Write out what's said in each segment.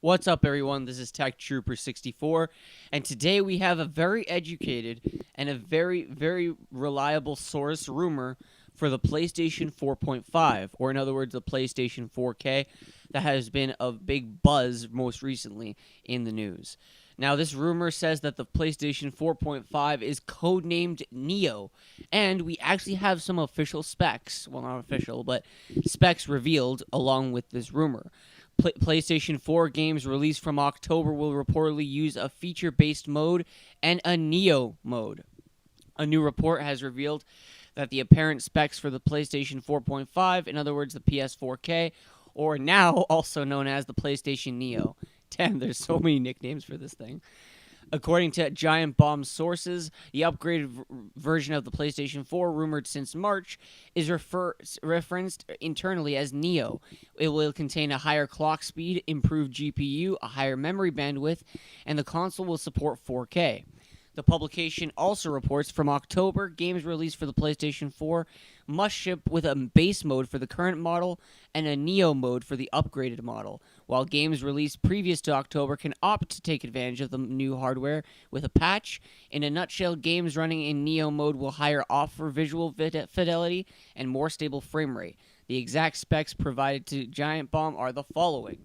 What's up, everyone? This is Tech Trooper 64, and today we have a very educated and a very reliable source rumor for the PlayStation 4.5, or in other words, the PlayStation 4K, that has been a big buzz most recently in the news. Now, this rumor says that the PlayStation 4.5 is codenamed Neo, and we actually have some official specs, well, not official, but specs revealed along with this rumor. PlayStation 4 games released from October will reportedly use a feature-based mode and a Neo mode. A new report has revealed that the apparent specs for the PlayStation 4.5, in other words, the PS4K, or now also known as the PlayStation Neo. Damn, there's so many nicknames for this thing. According to Giant Bomb sources, the upgraded version of the PlayStation 4, rumored since March, is referenced internally as Neo. It will contain a higher clock speed, improved GPU, a higher memory bandwidth, and the console will support 4K. The publication also reports from October, games released for the PlayStation 4 must ship with a base mode for the current model and a Neo mode for the upgraded model, while games released previous to October can opt to take advantage of the new hardware with a patch. In a nutshell, games running in Neo mode will offer visual fidelity and more stable frame rate. The exact specs provided to Giant Bomb are the following.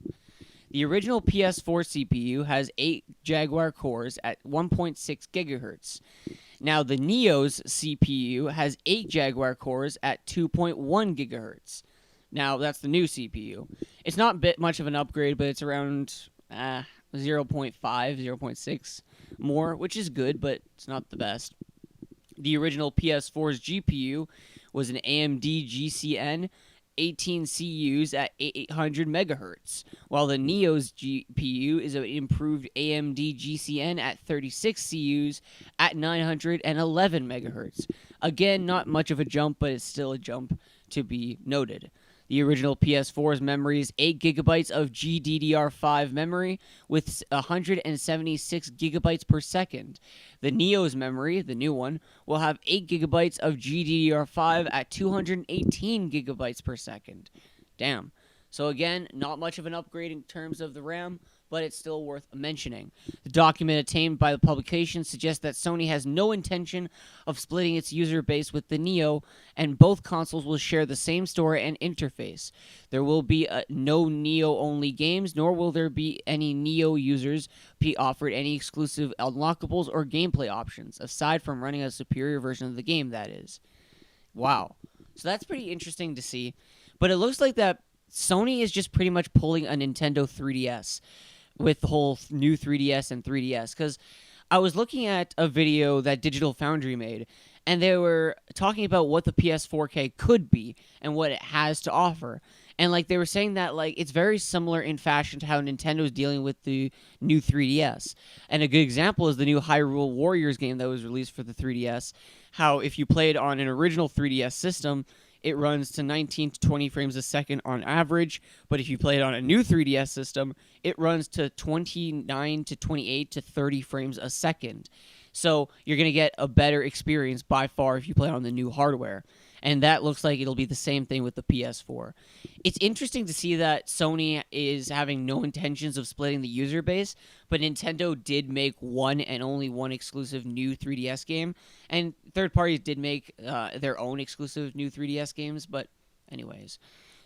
The original PS4 CPU has 8 Jaguar cores at 1.6 GHz. Now, the Neo's CPU has 8 Jaguar cores at 2.1 GHz. Now, that's the new CPU. It's not much of an upgrade, but it's around 0.5, 0.6 more, which is good, but it's not the best. The original PS4's GPU was an AMD GCN 18 CUs at 800 megahertz, while the Neo's GPU is an improved AMD GCN at 36 CUs at 911 megahertz. Again, not much of a jump, but it's still a jump to be noted. The original PS4's memory is 8 gigabytes of GDDR5 memory with 176 gigabytes per second. The Neo's memory, the new one, will have 8 gigabytes of GDDR5 at 218 gigabytes per second. Damn. So again, not much of an upgrade in terms of the RAM, but it's still worth mentioning. The document obtained by the publication suggests that Sony has no intention of splitting its user base with the Neo, and both consoles will share the same store and interface. There will be no Neo-only games, nor will there be any Neo users be offered any exclusive unlockables or gameplay options, aside from running a superior version of the game, that is. Wow. So that's pretty interesting to see. But it looks like that Sony is just pretty much pulling a Nintendo 3DS with the whole new 3DS and 3DS, because I was looking at a video that Digital Foundry made, and they were talking about what the PS4K could be and what it has to offer. And they were saying that it's very similar in fashion to how Nintendo is dealing with the new 3DS. And a good example is the new Hyrule Warriors game that was released for the 3DS. How if you played on an original 3DS system, it runs to 19 to 20 frames a second on average, but if you play it on a new 3DS system, it runs to 29 to 28 to 30 frames a second. So you're going to get a better experience by far if you play on the new hardware. And that looks like it'll be the same thing with the PS4. It's interesting to see that Sony is having no intentions of splitting the user base, but Nintendo did make one and only one exclusive new 3DS game, and third parties did make their own exclusive new 3DS games, but anyways.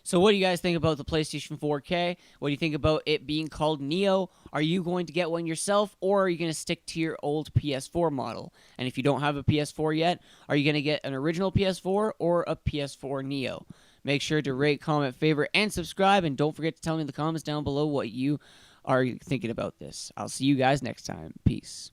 So what do you guys think about the PlayStation 4K? What do you think about it being called Neo? Are you going to get one yourself, or are you going to stick to your old PS4 model? And if you don't have a PS4 yet, are you going to get an original PS4 or a PS4 Neo? Make sure to rate, comment, favorite, and subscribe, and don't forget to tell me in the comments down below what you are thinking about this. I'll see you guys next time. Peace.